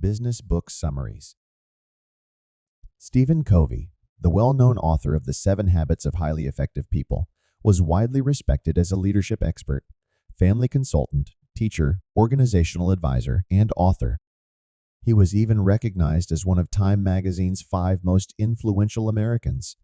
Business Book Summaries. Stephen Covey, the well-known author of The 7 Habits of Highly Effective People, was widely respected as a leadership expert, family consultant, teacher, organizational advisor, and author. He was even recognized as one of Time magazine's 5 most influential Americans.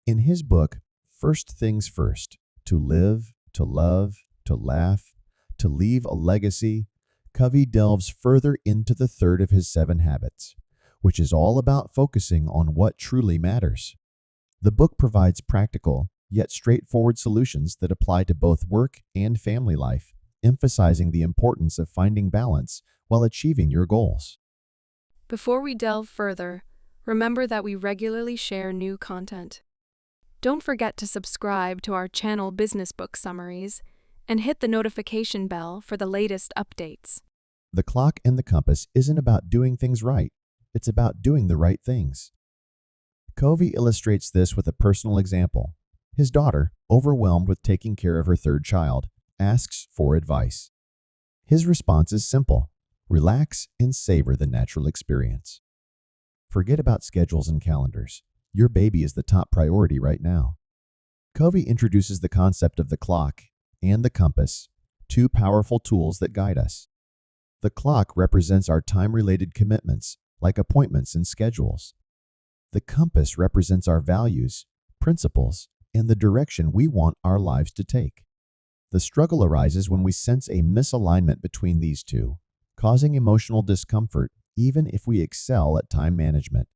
In his book, First Things First, To Live, to Love, to Laugh, to Leave a Legacy, Covey delves further into the third of his 7 habits, which is all about focusing on what truly matters. The book provides practical, yet straightforward solutions that apply to both work and family life, emphasizing the importance of finding balance while achieving your goals. Before we delve further, remember that we regularly share new content. Don't forget to subscribe to our channel Business Book Summaries and hit the notification bell for the latest updates. The clock and the compass isn't about doing things right, it's about doing the right things. Covey illustrates this with a personal example. His daughter, overwhelmed with taking care of her 3rd child, asks for advice. His response is simple: relax and savor the natural experience. Forget about schedules and calendars. Your baby is the top priority right now. Covey introduces the concept of the clock and the compass, 2 powerful tools that guide us. The clock represents our time-related commitments, like appointments and schedules. The compass represents our values, principles, and the direction we want our lives to take. The struggle arises when we sense a misalignment between these two, causing emotional discomfort even if we excel at time management.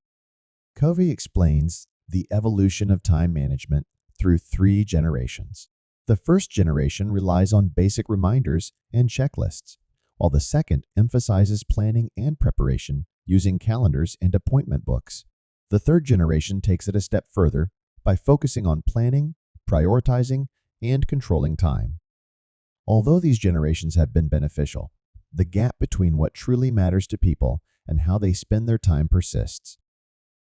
Covey explains the evolution of time management through 3 generations. The first generation relies on basic reminders and checklists, while the second emphasizes planning and preparation using calendars and appointment books. The third generation takes it a step further by focusing on planning, prioritizing, and controlling time. Although these generations have been beneficial, the gap between what truly matters to people and how they spend their time persists.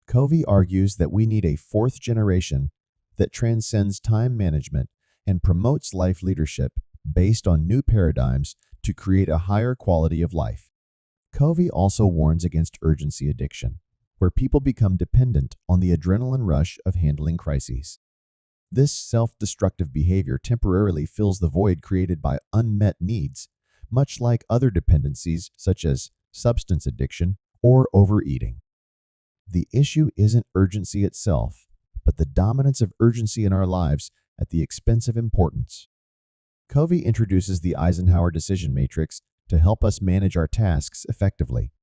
Covey argues that we need a 4th generation that transcends time management and promotes life leadership based on new paradigms to create a higher quality of life. Covey also warns against urgency addiction, where people become dependent on the adrenaline rush of handling crises. This self-destructive behavior temporarily fills the void created by unmet needs, much like other dependencies such as substance addiction or overeating. The issue isn't urgency itself, but the dominance of urgency in our lives at the expense of importance. Covey introduces the Eisenhower decision matrix to help us manage our tasks effectively.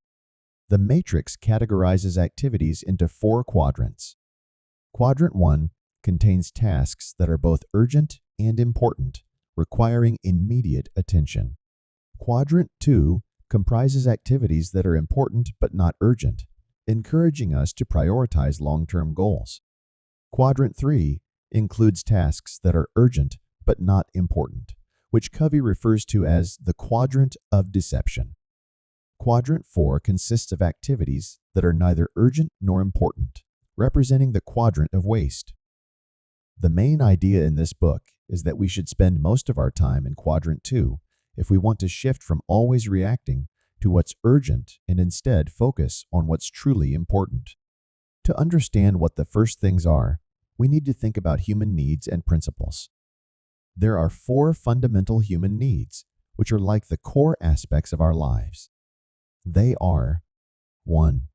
The matrix categorizes activities into 4 quadrants. Quadrant 1 contains tasks that are both urgent and important, requiring immediate attention. Quadrant 2 comprises activities that are important but not urgent, encouraging us to prioritize long-term goals. Quadrant 3 includes tasks that are urgent but not important, which Covey refers to as the quadrant of deception. Quadrant 4 consists of activities that are neither urgent nor important, representing the quadrant of waste. The main idea in this book is that we should spend most of our time in Quadrant 2 if we want to shift from always reacting to what's urgent and instead focus on what's truly important. To understand what the first things are, we need to think about human needs and principles. There are 4 fundamental human needs, which are like the core aspects of our lives. They are: 1.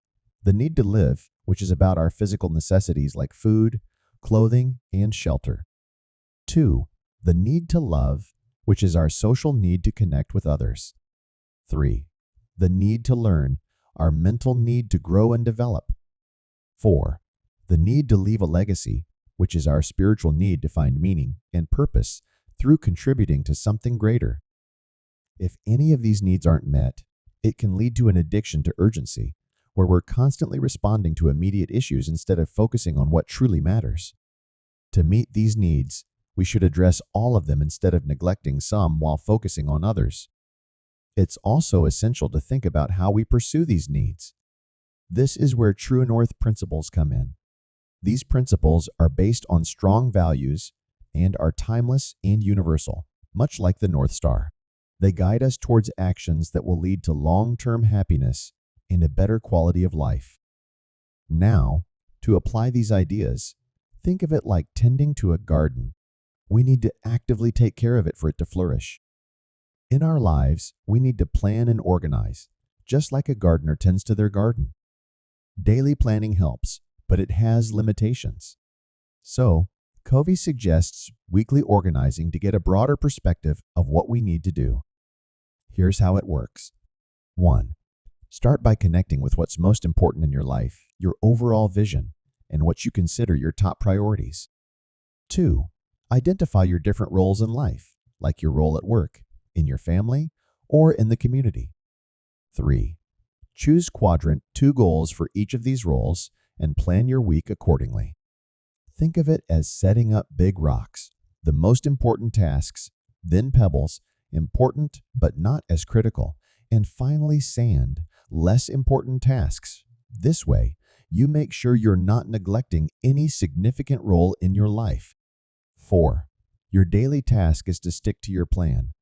The need to live, which is about our physical necessities like food, clothing, and shelter. 2. The need to love, which is our social need to connect with others. 3. The need to learn, our mental need to grow and develop. 4. The need to leave a legacy, which is our spiritual need to find meaning and purpose through contributing to something greater. If any of these needs aren't met, it can lead to an addiction to urgency, where we're constantly responding to immediate issues instead of focusing on what truly matters. To meet these needs, we should address all of them instead of neglecting some while focusing on others. It's also essential to think about how we pursue these needs. This is where True North principles come in. These principles are based on strong values and are timeless and universal, much like the North Star. They guide us towards actions that will lead to long-term happiness and a better quality of life. Now, to apply these ideas, think of it like tending to a garden. We need to actively take care of it for it to flourish. In our lives, we need to plan and organize, just like a gardener tends to their garden. Daily planning helps, but it has limitations. So, Covey suggests weekly organizing to get a broader perspective of what we need to do. Here's how it works. 1. Start by connecting with what's most important in your life, your overall vision, and what you consider your top priorities. 2. Identify your different roles in life, like your role at work, in your family, or in the community. 3. Choose quadrant 2 goals for each of these roles and plan your week accordingly. Think of it as setting up big rocks, the most important tasks, then pebbles, important but not as critical, and finally sand, less important tasks. This way, you make sure you're not neglecting any significant role in your life. 4. Your daily task is to stick to your plan,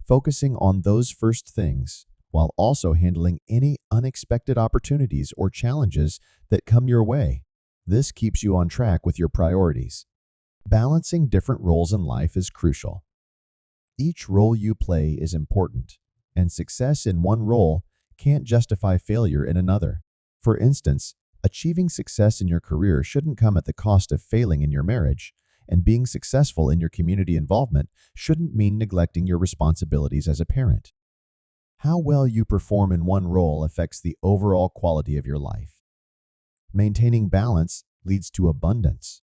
focusing on those first things, while also handling any unexpected opportunities or challenges that come your way. This keeps you on track with your priorities. Balancing different roles in life is crucial. Each role you play is important, and success in one role can't justify failure in another. For instance, achieving success in your career shouldn't come at the cost of failing in your marriage, and being successful in your community involvement shouldn't mean neglecting your responsibilities as a parent. How well you perform in one role affects the overall quality of your life. Maintaining balance leads to abundance.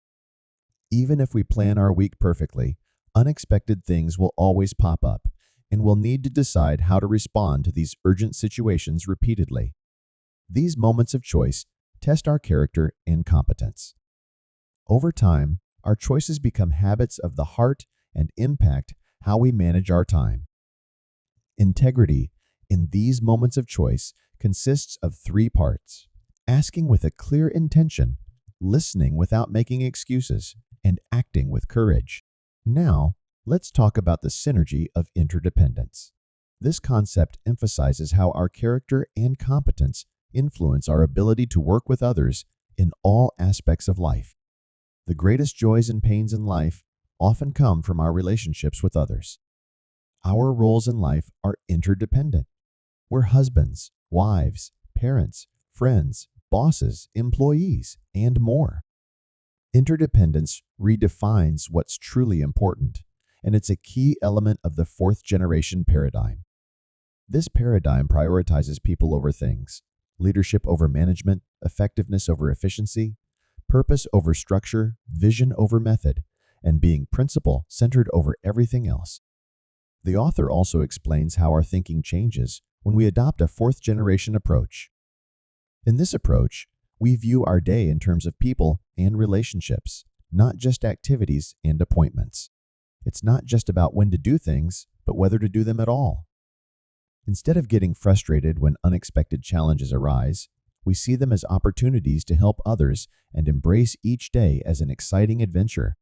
Even if we plan our week perfectly, unexpected things will always pop up, and we'll need to decide how to respond to these urgent situations repeatedly. These moments of choice test our character and competence. Over time, our choices become habits of the heart and impact how we manage our time. Integrity in these moments of choice consists of 3 parts: asking with a clear intention, listening without making excuses, and acting with courage. Now, let's talk about the synergy of interdependence. This concept emphasizes how our character and competence influence our ability to work with others in all aspects of life. The greatest joys and pains in life often come from our relationships with others. Our roles in life are interdependent. We're husbands, wives, parents, friends, bosses, employees, and more. Interdependence redefines what's truly important, and it's a key element of the 4th generation paradigm. This paradigm prioritizes people over things, leadership over management, effectiveness over efficiency, purpose over structure, vision over method, and being principle-centered over everything else. The author also explains how our thinking changes when we adopt a 4th generation approach. In this approach, we view our day in terms of people and relationships, not just activities and appointments. It's not just about when to do things, but whether to do them at all. Instead of getting frustrated when unexpected challenges arise, we see them as opportunities to help others and embrace each day as an exciting adventure.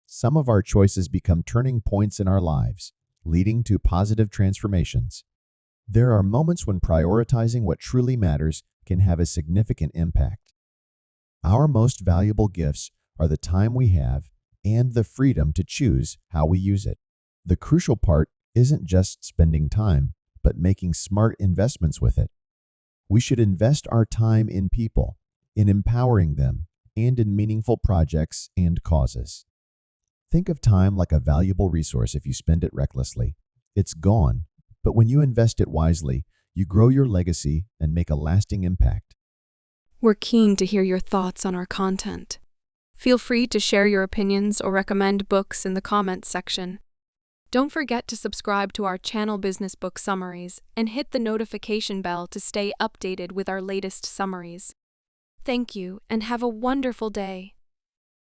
Some of our choices become turning points in our lives, leading to positive transformations. There are moments when prioritizing what truly matters can have a significant impact. Our most valuable gifts are the time we have and the freedom to choose how we use it. The crucial part isn't just spending time, but making smart investments with it. We should invest our time in people, in empowering them, and in meaningful projects and causes. Think of time like a valuable resource. If you spend it recklessly, it's gone. But when you invest it wisely, you grow your legacy and make a lasting impact. We're keen to hear your thoughts on our content. Feel free to share your opinions or recommend books in the comments section. Don't forget to subscribe to our channel Business Book Summaries and hit the notification bell to stay updated with our latest summaries. Thank you and have a wonderful day.